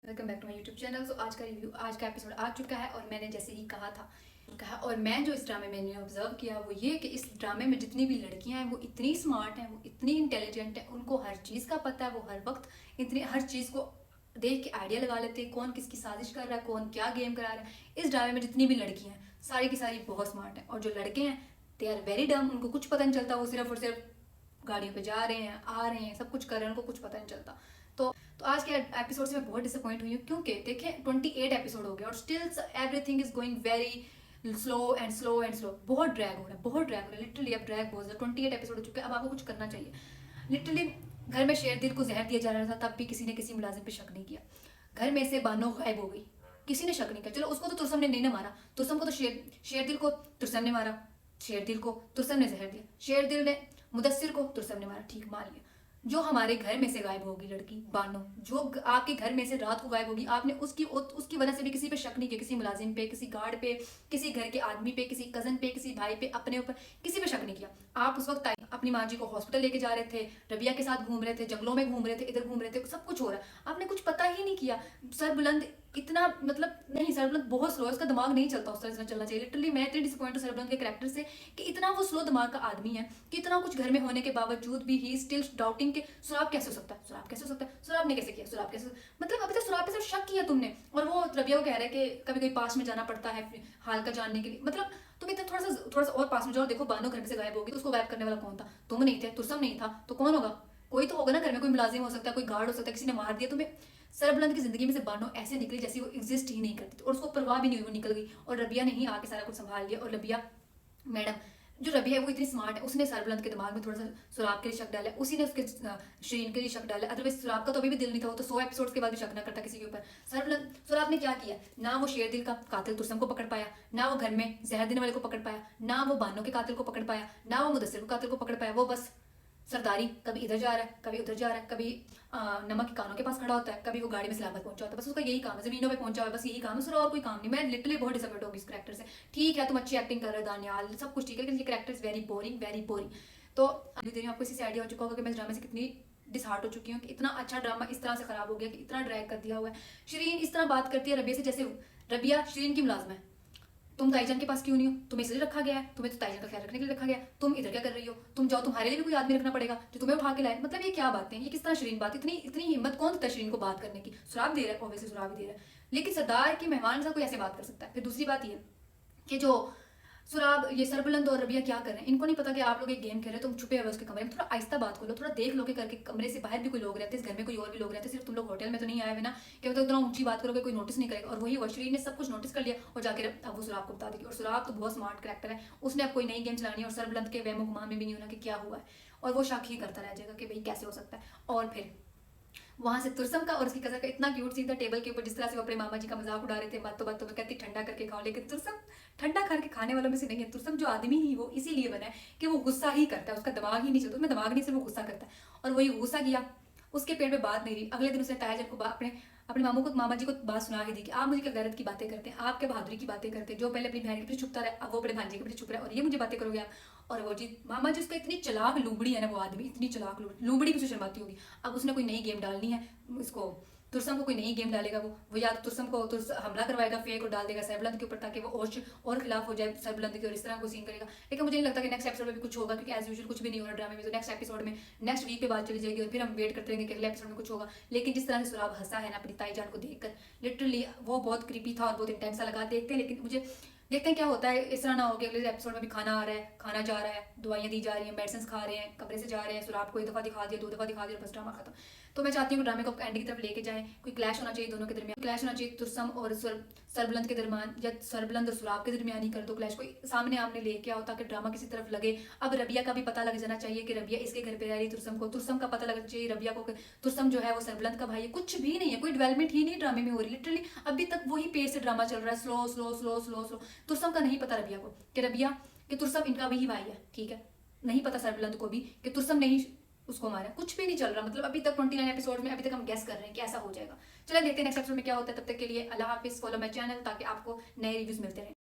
Welcome back to my YouTube channel. तो आज का एपिसोड आ चुका है और मैंने जैसे ही कहा और मैं जो इस ड्रामे में मैंने ऑब्जर्व किया वो ये कि इस ड्रामे में जितनी भी लड़कियां हैं वो इतनी स्मार्ट हैं, वो इतनी इंटेलिजेंट हैं, उनको हर चीज़ का पता है। वो हर वक्त इतनी हर चीज़ को देख के आइडिया लगा लेते हैं कौन किसकी साजिश कर रहा है, कौन क्या गेम करा रहा है। इस ड्रामे में जितनी भी लड़कियां हैं सारी की सारी बहुत स्मार्ट हैं और जो लड़के हैं दे आर वेरी डम। उनको कुछ पता नहीं चलता, वो सिर्फ और सिर्फ गाड़ियों पे जा रहे हैं, आ रहे हैं, सब कुछ कर रहे हैं, उनको कुछ पता नहीं चलता। तो आज के एपिसोड से मैं बहुत डिसअपॉइंट हुई हूँ क्योंकि देखें 28 एपिसोड हो गए और still everything is going very slow and slow and slow. बहुत ड्रैग हो रहा है, बहुत ड्रैग हो रहा है लिटरली। अब ड्रैग बहुत है, 28 एपिसोड हो चुके हैं। अब आपको कुछ करना चाहिए लिटरली। घर में शेरदिल को जहर दिया जा रहा था तब भी किसी ने किसी मुलाजिम पे शक नहीं किया। घर में से बानो गायब हो गई, किसी ने शक नहीं किया। चलो उसको तो तुरसम ने नहीं ना मारा, तुरसम को तो शेरदिल को तुरसम ने मारा, शेरदिल को तुरसम ने जहर दिया, शेरदिल ने मुदस्सिर को तुरसम ने मारा, ठीक मान लिया। जो हमारे घर में से गायब होगी लड़की बानो, जो आपके घर में से रात को गायब होगी, आपने उसकी वजह से भी किसी पे शक नहीं किया, किसी मुलाजिम पे, किसी गार्ड पे, किसी घर के आदमी पे, किसी कजन पे, किसी भाई पे, अपने ऊपर किसी पे शक नहीं किया। आप उस वक्त अपनी माँ जी को हॉस्पिटल लेके जा रहे थे, रबिया के साथ घूम रहे थे, जंगलों में घूम रहे थे, इधर घूम रहे थे, सब कुछ हो रहा है, आपने कुछ पता ही नहीं किया। सर बुलंद इतना मतलब नहीं, सर बुलंद बहुत स्लो है, उसका दिमाग नहीं चलता उस तरह से चलना चाहिए। लिटरली मैं इतनी डिसअपॉइंट हूँ सर बुलंद के कैरेक्टर से कि इतना वो स्लो दिमाग का आदमी है कि इतना कुछ घर में होने के बावजूद भी ही स्टिल डाउटिंग के सुराब कैसे हो सकता है, सुराब कैसे हो सकता है, सुराब ने कैसे किया, सुराब कैसे, मतलब अभी तक सुराब पे सिर्फ शक किया तुमने। और वो रबिया को कह रहा है कि कभी कभी पास में जाना पड़ता है हाल का जानने के लिए। मतलब तुम इतना थोड़ा सा और पास में जाओ, देखो बानो घर में से गायब होगी तो उसको गायब करने वाला कौन था? तुम नहीं थे, तुरसम नहीं था तो कौन होगा? कोई तो होगा ना घर में, कोई मुलाजिम हो सकता है, कोई गार्ड हो सकता है, किसी ने मार दिया तुम्हें। सरबलंद की जिंदगी में से बानो ऐसे निकली जैसे वो एग्जिस्ट ही नहीं करती थी और उसको परवाह भी नहीं हुई, वो निकल गई और रबिया ने ही आके सारा कुछ संभाल लिया। और रबिया मैडम जो रबिया है वो इतनी स्मार्ट है, उसने सरबलंद के दिमाग में थोड़ा सा सुराब के लिए शक डाला, उसी ने उसके शरीन के लिए शक डाला। अदरवाइज सुराब का तो अभी भी दिल नहीं था, वो तो 100 एपिसोड्स के बाद भी शक ना करता किसी के ऊपर। सरबलंद सुराब ने क्या किया? ना वो शेरदिल का कातिल तुरसम को पकड़ पाया, ना वो घर में जहर देने वाले को पकड़ पाया, ना वो बानो के कातिल को पकड़ पाया, ना वो मुदस्सिर को कातिल को पकड़ पाया। वो बस सरदारी कभी इधर जा रहा है, कभी उधर जा रहा है, कभी नमक के कानों के पास खड़ा होता है, कभी वो गाड़ी में सलामत पहुंचा होता है। बस उसका यही काम है, जमीनों पे पहुंचा हुआ है, बस यही काम है, उसका और कोई काम नहीं। मैं लिटरली बहुत डिसअपॉइंट होगी इस करेक्टर से। ठीक है तुम अच्छी एक्टिंग कर रहे हो दानियाल, सब कुछ ठीक है, लेकिन ये character is very boring, very boring. तो अभी देरी आपको इसी से आइडिया हो चुका होगा कि मैं इस ड्रामे से कितनी डिसहार्ट हो चुकी हूँ कि इतना अच्छा ड्रामा इस तरह से खराब हो गया कि इतना ड्रैग कर दिया हुआ है। शरीन इस तरह बात करती है रबिया से जैसे रबिया शरीन की मुलाजम है। तुम ताईजान के पास क्यों नहीं हो? तुम्हें इसलिए रखा गया है, तुम्हें तो ताईजान का ख्याल रखने के लिए रखा गया है। तुम इधर क्या कर रही हो? तुम जाओ, तुम्हारे लिए भी कोई आदमी रखना पड़ेगा जो तुम्हें उठा के लाए। मतलब ये क्या बातें, ये किस तरह शरीन बात, इतनी इतनी हिम्मत कौन देता है शरीन को बात करने की? सुराब दे रहा है, ऑब्वियसली सुराब ही दे रहा है, लेकिन सरदार के मेहमान से कोई ऐसे बात कर सकता है? फिर दूसरी बात ये कि जो सुराब ये सरबुलंद और रबिया क्या कर रहे हैं, इनको नहीं पता कि आप लोग एक गेम खेल रहे हो, तुम छुपे हुए उसके कमरे में। थोड़ा आहिस्ता बात करो, थोड़ा देख लो कि करके कमरे से बाहर भी कोई लोग रहते हैं, इस घर में कोई और भी लोग रहते हैं, सिर्फ तुम लोग होटल में तो नहीं आए हुए ना कि मतलब इतना ऊंची बात करोगे कोई नोटिस नहीं करेगा। और वही वशरीन ने सब कुछ नोटिस कर लिया और जाकर अब वो सुराब को बता देगी। और सुराब तो बहुत स्मार्ट करेक्टर है, उसने अब कोई नई गेम चलानी है और सरबुलंद के वहमो गुमान में भी नहीं होना कि क्या हुआ है, और वो शक ही करता रह जाएगा कि भाई कैसे हो सकता है। और फिर वहां से तुरसम का और उसकी कजन का इतना क्यूट सीन था टेबल के ऊपर, जिस तरह से वो अपने मामा जी का मजाक उड़ा रहे थे, बातों में कहती ठंडा करके खाओ, लेकिन तुरसम ठंडा करके खाने वालों में से नहीं है। तुरसम जो आदमी ही वो इसीलिए बना है कि वो गुस्सा ही करता है, उसका दिमाग ही नहीं चलता, उसमें दिमाग नहीं, सिर्फ वो गुस्सा करता है। और वही गुस्सा किया, उसके पेट में बात नहीं रही। अगले दिन उसने तायाजन को अपने अपने मामा जी को बात सुना ही दी कि आप मुझे क्या गैरत की बातें करते हैं, आप क्या बहादुरी की बातें करते हैं, जो पहले अपनी बहन के पीछे छुपता रहा अब वो अपने भांजे के पीछे छुप रहा है, और ये मुझे बातें करोगे आप। और वो जी मामा जी उसका इतनी चलाक लूबड़ी है ना, वो आदमी इतनी चलाक लूबड़ी भी उसे शर्माती होगी। अब उसने कोई नई गेम डालनी है, इसको तुरसम को कोई नई गेम डालेगा, वो या तो तुरसम को हमला करवाएगा फेक और डाल देगा सरबुलंद के ऊपर ताकि वो और खिलाफ हो जाए सरबुलंद के, और इस तरह को सीन करेगा। लेकिन मुझे नहीं लगता कि नेक्स्ट एपिसोड में भी कुछ होगा, क्योंकि एज यूजुअल कुछ भी नहीं हो रहा ड्रामे में। तो नेक्स्ट एपिसोड में नेक्स्ट वीक पे बात चली जाएगी और फिर हम वेट करते रहेंगे कि अगले एपिसोड में कुछ होगा। लेकिन जिस तरह से सुराब हंसा है ना अपनी ताईजान को देखकर, लिटरली वो बहुत क्रीपी था और बहुत इंटेंस सा लगा। देखते हैं, लेकिन मुझे देखते हैं क्या होता है। इस तरह ना हो कि अगले एपिसोड में भी खाना आ रहा है, खाना जा रहा है, दवाइयाँ दी जा रही हैं, मेडिसिन खा रहे हैं, कमरे से जा रहे हैं, सुराब को एक दफ़ा दिखा दिया, 2 दफ़ा दिखा दिया, बस ड्रामा खत्म। तो मैं चाहती हूँ कि ड्रामे को एंड की तरफ लेके जाए, कोई क्लैश होना चाहिए दोनों के दरमियान, क्लैश होना चाहिए तुरसम और सरबुलंद के दरमियान, या सरबुलंद और सुराब के दरमियान ही कर दो क्लैश, कोई सामने आमने लेके आओ ताकि ड्रामा किसी तरफ लगे। अब रबिया का भी पता लग जाना चाहिए कि रबिया इसके घर पे रह रही, तुरसम का पता लगना चाहिए रबिया को, तुरसम जो है वो सरबुलंद का भाई है। कुछ भी नहीं है, कोई डेवलपमेंट ही नहीं ड्रामे में हो रही। लिटरली अभी तक वही पेज से ड्रामा चल रहा है, slow slow slow slow slow. तुरसम का नहीं पता रबिया को कि रबिया कि तुरसम इनका वही भाई है, ठीक है। नहीं पता सरबुलंद को भी कि तुरसम ने ही उसको मारा। कुछ भी नहीं चल रहा, मतलब अभी तक 29 एपिसोड में अभी तक हम गेस कर रहे हैं कि ऐसा हो जाएगा। चलिए देखते हैं नेक्स्ट एपिसोड में क्या होता है। तब तक के लिए अल्लाह हाफिज, फॉलो माय चैनल ताकि आपको नए रिव्यूज मिलते रहें।